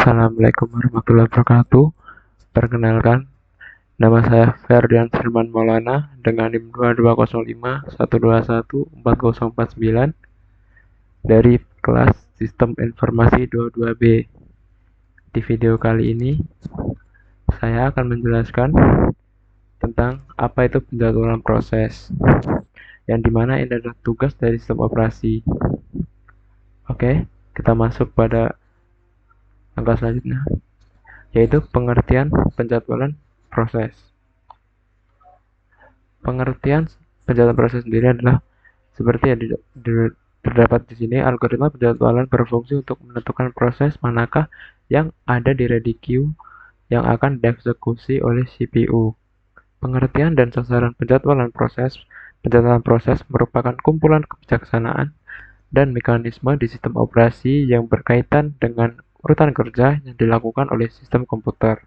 Assalamualaikum warahmatullahi wabarakatuh. Perkenalkan, nama saya Ferdian Firman Maulana dengan NIM 220512140409 dari kelas Sistem Informasi 22B. Di video kali ini, saya akan menjelaskan tentang apa itu penjadwalan proses, yang dimana ini adalah tugas dari sistem operasi. Oke, kita masuk pada langkah selanjutnya, yaitu pengertian penjadwalan proses. Pengertian penjadwalan proses sendiri adalah seperti yang terdapat di sini. Algoritma penjadwalan berfungsi untuk menentukan proses manakah yang ada di ready queue yang akan dieksekusi oleh CPU. Pengertian dan sasaran penjadwalan proses. Penjadwalan proses merupakan kumpulan kebijaksanaan dan mekanisme di sistem operasi yang berkaitan dengan urutan kerja yang dilakukan oleh sistem komputer.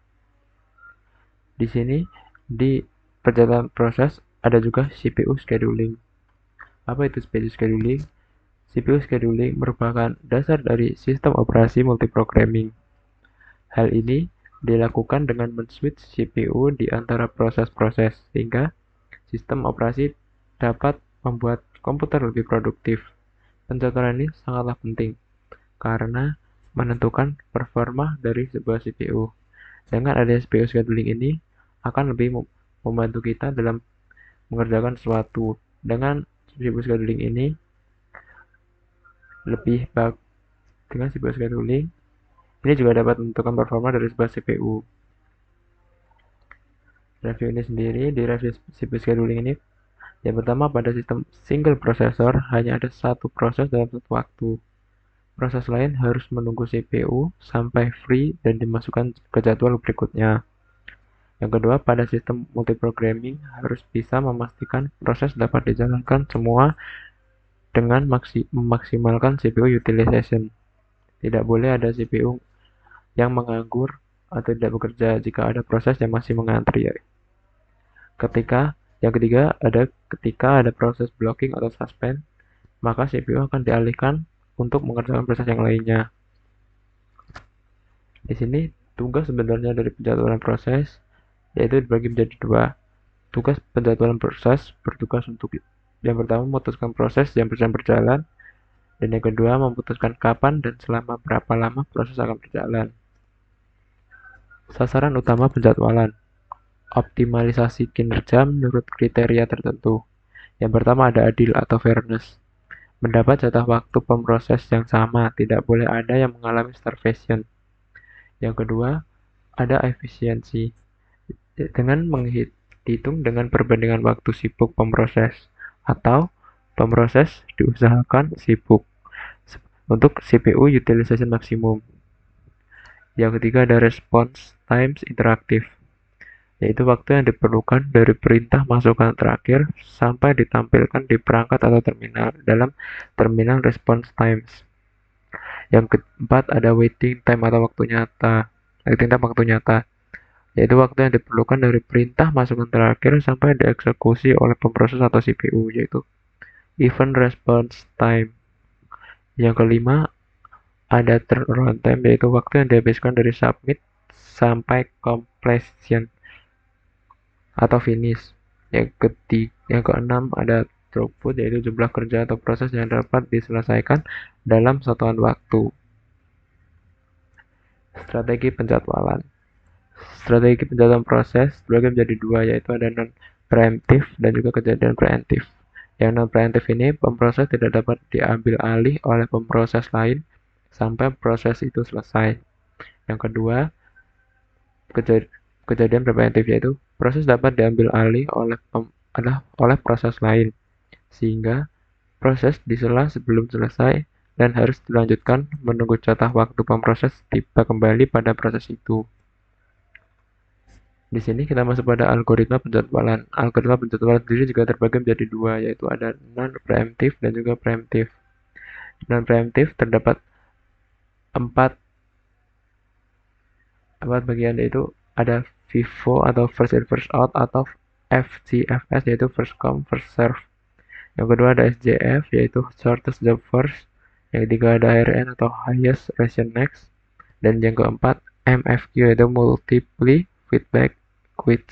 Di sini, di penjadwalan proses ada juga CPU scheduling. Apa itu CPU scheduling? CPU scheduling merupakan dasar dari sistem operasi multiprogramming. Hal ini dilakukan dengan men-switch CPU di antara proses-proses, sehingga sistem operasi dapat membuat komputer lebih produktif. Penjadwalan ini sangatlah penting, karena menentukan performa dari sebuah CPU. Dengan adanya CPU scheduling ini, akan lebih membantu kita dalam mengerjakan sesuatu. Dengan CPU scheduling ini, dengan CPU scheduling, ini juga dapat menentukan performa dari sebuah CPU. Review ini sendiri, di review CPU scheduling ini, yang pertama, pada sistem single processor, hanya ada satu proses dalam satu waktu. Proses lain harus menunggu CPU sampai free dan dimasukkan ke jadwal berikutnya. Yang kedua, pada sistem multiprogramming harus bisa memastikan proses dapat dijalankan semua dengan memaksimalkan CPU utilization. Tidak boleh ada CPU yang menganggur atau tidak bekerja jika ada proses yang masih mengantri. Yang ketiga, ketika ada proses blocking atau suspend, maka CPU akan dialihkan untuk mengerjakan proses yang lainnya. Di sini, tugas sebenarnya dari penjadwalan proses yaitu dibagi menjadi dua. Tugas penjadwalan proses bertugas untuk yang pertama memutuskan proses yang sedang berjalan, dan yang kedua memutuskan kapan dan selama berapa lama proses akan berjalan. Sasaran utama penjadwalan: optimalisasi kinerja menurut kriteria tertentu. Yang pertama ada adil atau fairness. Mendapat jatah waktu pemroses yang sama, tidak boleh ada yang mengalami starvation. Yang kedua, ada efisiensi. Dengan menghitung dengan perbandingan waktu sibuk pemroses, atau pemroses diusahakan sibuk untuk CPU utilization maksimum. Yang ketiga ada response times interaktif, yaitu waktu yang diperlukan dari perintah masukan terakhir sampai ditampilkan di perangkat atau terminal dalam terminal response times. Yang keempat ada waiting time atau waktu nyata, yaitu waktu yang diperlukan dari perintah masukan terakhir sampai dieksekusi oleh pemroses atau CPU, yaitu event response time. Yang kelima ada turnaround time, yaitu waktu yang dihabiskan dari submit sampai completion atau finish. Yang keenam ada throughput, yaitu jumlah kerja atau proses yang dapat diselesaikan dalam satuan waktu. Strategi penjadwalan. Strategi penjadwalan proses dibagi menjadi dua, yaitu ada non-preemptive dan juga kejadian preemptif. Yang non-preemptif ini, pemroses tidak dapat diambil alih oleh pemroses lain sampai proses itu selesai. Yang kedua, kejadian preemptif, yaitu proses dapat diambil alih oleh proses lain, sehingga proses disela sebelum selesai dan harus dilanjutkan menunggu jatah waktu pemroses tiba kembali pada proses itu. Di sini kita masuk pada algoritma penjadwalan. Algoritma penjadwalan sendiri juga terbagi menjadi dua, yaitu ada non-preemptive dan juga preemptive. Non-preemptive terdapat empat bagian, yaitu ada FIFO atau first in first out, atau FCFS yaitu first come first serve. Yang kedua ada SJF yaitu shortest job first. Yang ketiga ada HRN atau highest ration next. Dan yang keempat, MFQ yaitu Multiply Feedback Quiz.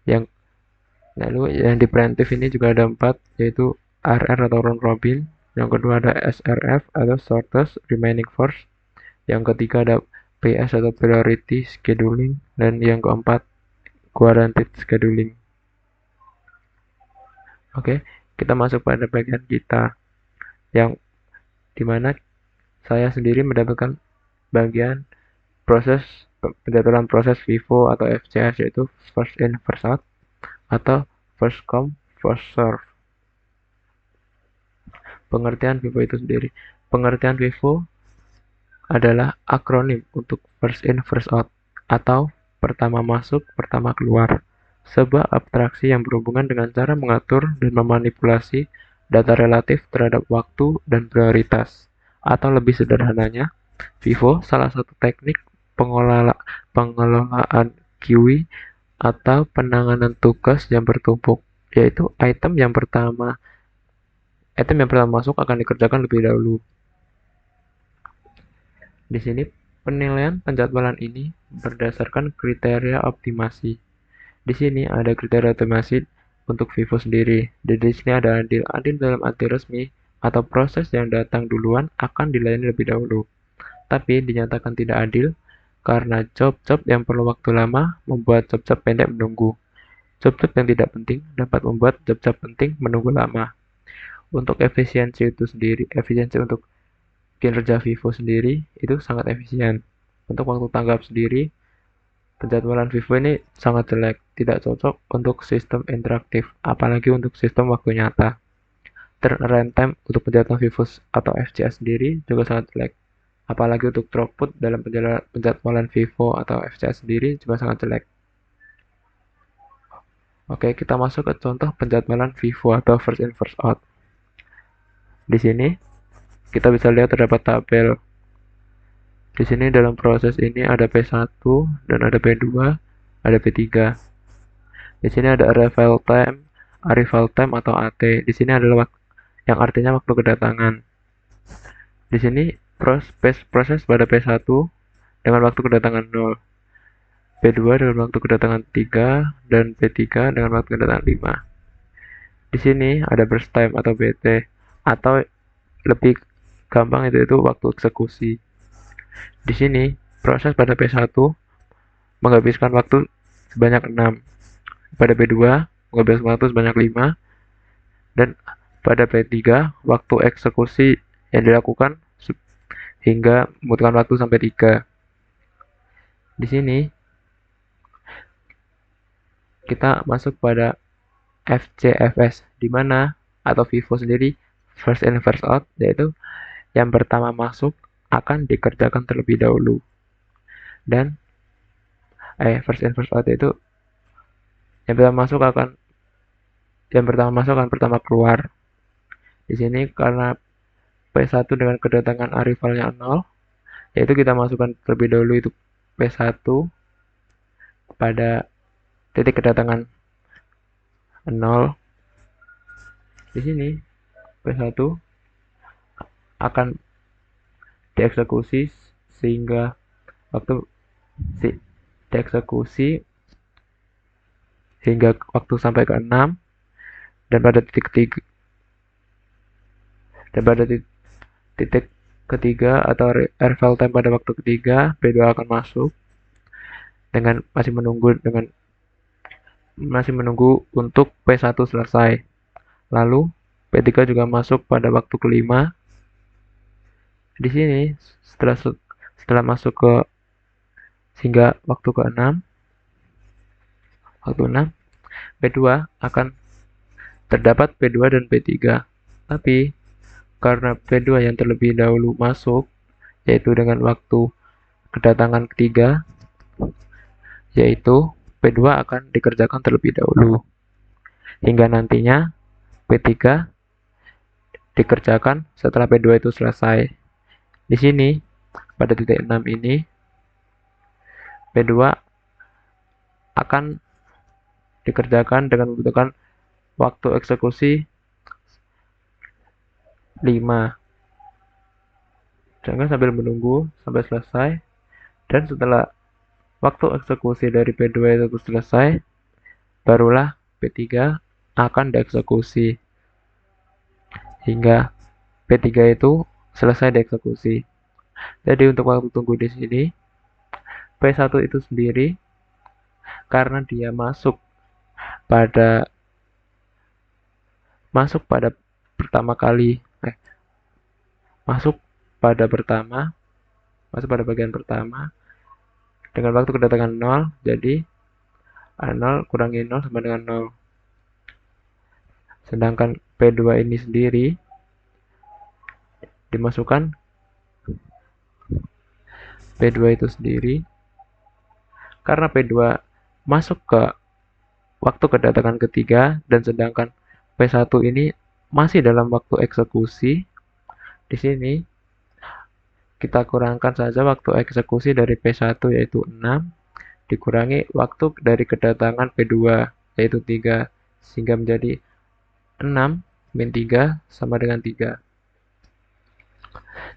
Yang lalu yang di preemptive ini juga ada 4, yaitu RR atau round robin. Yang kedua ada SRF atau shortest remaining first. Yang ketiga ada PS atau priority scheduling. Dan yang keempat guaranteed scheduling. Oke, kita masuk pada bagian kita yang dimana saya sendiri mendapatkan bagian proses penjadwalan proses FIFO atau FCS, yaitu first in first out atau first come first serve. Pengertian FIFO itu sendiri. Pengertian FIFO adalah akronim untuk first in first out atau pertama masuk pertama keluar. Sebuah abstraksi yang berhubungan dengan cara mengatur dan memanipulasi data relatif terhadap waktu dan prioritas. Atau lebih sederhananya, FIFO salah satu teknik pengelolaan QE atau penanganan tugas yang bertumpuk, yaitu item yang pertama masuk akan dikerjakan lebih dahulu. Di sini penilaian penjadwalan ini berdasarkan kriteria optimasi. Di sini ada kriteria optimasi untuk FIFO sendiri. Di sini ada adil. Adil dalam arti resmi atau proses yang datang duluan akan dilayani lebih dahulu. Tapi dinyatakan tidak adil karena job-job yang perlu waktu lama membuat job-job pendek menunggu. Job-job yang tidak penting dapat membuat job-job penting menunggu lama. Untuk efisiensi itu sendiri, efisiensi untuk kinerja FIFO sendiri itu sangat efisien. Untuk waktu tanggap sendiri, penjadwalan FIFO ini sangat jelek, tidak cocok untuk sistem interaktif, apalagi untuk sistem waktu nyata. Turnaround time untuk penjadwalan FIFO atau FCS sendiri juga sangat jelek, apalagi untuk throughput dalam penjadwalan FIFO atau FCS sendiri juga sangat jelek. Oke, kita masuk ke contoh penjadwalan FIFO atau first in first out. Di sini kita bisa lihat terdapat tabel. Di sini dalam proses ini ada P1 dan ada P2, ada P3. Di sini ada arrival time atau AT. Di sini adalah yang artinya waktu kedatangan. Di sini proses pada P1 dengan waktu kedatangan 0. P2 dengan waktu kedatangan 3 dan P3 dengan waktu kedatangan 5. Di sini ada burst time atau BT atau lebih gampang itu waktu eksekusi. Di sini proses pada P1 menghabiskan waktu sebanyak 6. Pada P2 menghabiskan waktu sebanyak 5 dan pada P3 waktu eksekusi yang dilakukan hingga membutuhkan waktu sampai 3. Di sini kita masuk pada FCFS, di mana atau FIFO sendiri first in first out, yaitu yang pertama masuk akan dikerjakan terlebih dahulu. Dan first in first out itu yang pertama masuk akan pertama keluar. Di sini karena P1 dengan kedatangan arrivalnya 0, yaitu kita masukkan terlebih dahulu itu P1 pada titik kedatangan 0. Di sini P1 akan dieksekusi sehingga dieksekusi hingga waktu sampai ke 6 dan pada titik ketiga atau arrival time pada waktu ketiga P2 akan masuk dengan masih menunggu untuk P1 selesai. Lalu P3 juga masuk pada waktu kelima. Di sini setelah masuk ke hingga waktu ke-6, P2 akan terdapat P2 dan P3. Tapi karena P2 yang terlebih dahulu masuk, yaitu dengan waktu kedatangan ketiga, yaitu P2 akan dikerjakan terlebih dahulu. Hingga nantinya P3 dikerjakan setelah P2 itu selesai. Di sini, pada titik 6 ini, P2 akan dikerjakan dengan membutuhkan waktu eksekusi 5. Jangan sambil menunggu sampai selesai, dan setelah waktu eksekusi dari P2 itu selesai, barulah P3 akan dieksekusi hingga P3 itu selesai dieksekusi. Jadi untuk waktu tunggu di sini, P1 itu sendiri karena dia pada masuk pada pertama kali masuk pada pertama masuk pada bagian pertama dengan waktu kedatangan 0, jadi A0 kurangi 0 sama dengan 0. Sedangkan P2 ini sendiri dimasukkan P2 itu sendiri karena P2 masuk ke waktu kedatangan ketiga, dan sedangkan P1 ini masih dalam waktu eksekusi. Di sini kita kurangkan saja waktu eksekusi dari P1 yaitu 6 dikurangi waktu dari kedatangan P2 yaitu 3, sehingga menjadi 6 min 3 sama dengan 3.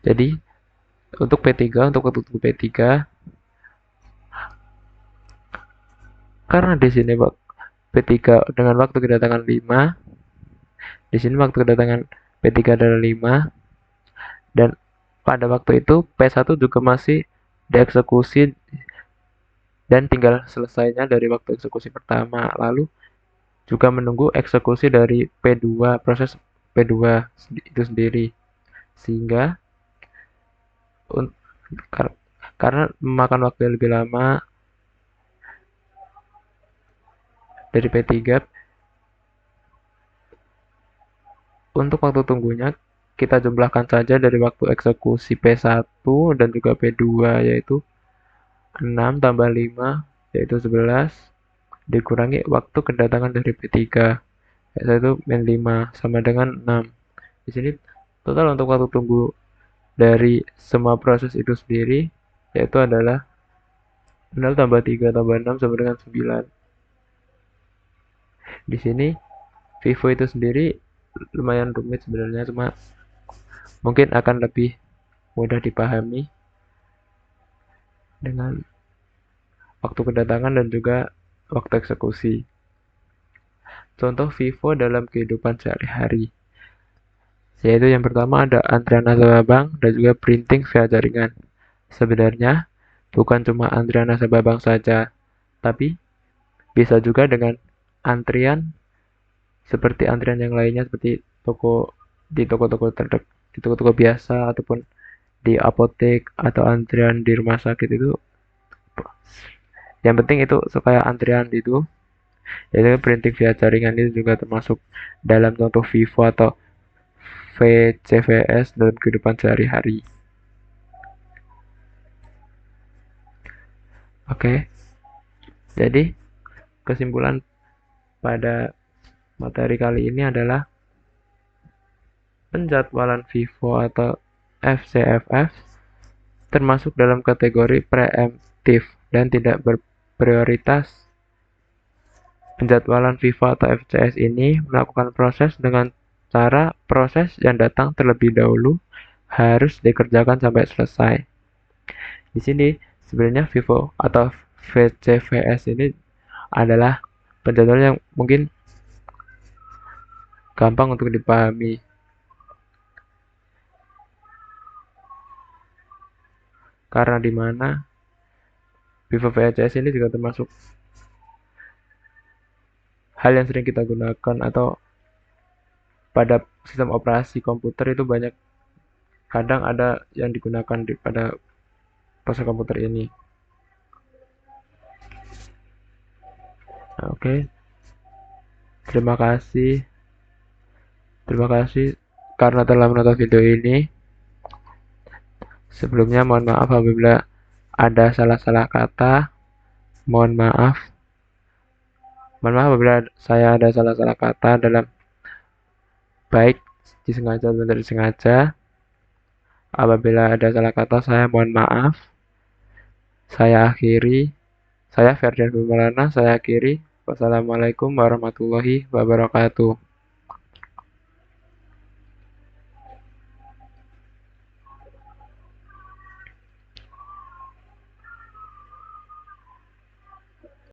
Jadi untuk P3, untuk waktu tunggu P3, karena di sini P3 dengan waktu kedatangan 5, di sini waktu kedatangan P3 adalah 5, dan pada waktu itu P1 juga masih dieksekusi dan tinggal selesainya dari waktu eksekusi pertama, lalu juga menunggu eksekusi dari P2, proses P2 itu sendiri, sehingga karena memakan waktu yang lebih lama dari P3, untuk waktu tunggunya kita jumlahkan saja dari waktu eksekusi P1 dan juga P2 yaitu 6 tambah 5 yaitu 11 dikurangi waktu kedatangan dari P3 yaitu min 5 sama dengan 6. Di sini total untuk waktu tunggu dari semua proses itu sendiri yaitu adalah 0 tambah 3 tambah 6 sama dengan 9. Di sini Vivo itu sendiri lumayan rumit sebenarnya, cuma mungkin akan lebih mudah dipahami dengan waktu kedatangan dan juga waktu eksekusi. Contoh Vivo dalam kehidupan sehari-hari, yaitu yang pertama ada antrian nasabah bank dan juga printing via jaringan. Sebenarnya bukan cuma antrian nasabah bank saja, tapi bisa juga dengan antrian seperti antrian yang lainnya seperti di toko-toko biasa ataupun di apotek atau antrian di rumah sakit itu. Yang penting itu supaya antrian itu yaitu printing via jaringan itu juga termasuk dalam contoh Vivo atau VCVS dalam kehidupan sehari-hari. Oke, jadi kesimpulan pada materi kali ini adalah penjadwalan Vivo atau FCFF termasuk dalam kategori preemptif dan tidak berprioritas. Penjadwalan Vivo atau FCS ini melakukan proses dengan cara proses yang datang terlebih dahulu harus dikerjakan sampai selesai. Di sini sebenarnya Vivo atau VCVS ini adalah penjadwalan yang mungkin gampang untuk dipahami. Karena di mana Vivo VCS ini juga termasuk hal yang sering kita gunakan atau pada sistem operasi komputer itu banyak kadang ada yang digunakan pada proses komputer ini. Nah, oke. Terima kasih karena telah menonton video ini. Sebelumnya mohon maaf apabila ada salah-salah kata. Mohon maaf apabila saya ada salah-salah kata dalam baik disengaja atau tidak disengaja. Apabila ada salah kata saya mohon maaf. Saya Ferdian Bumalana, saya akhiri. Wassalamualaikum warahmatullahi wabarakatuh.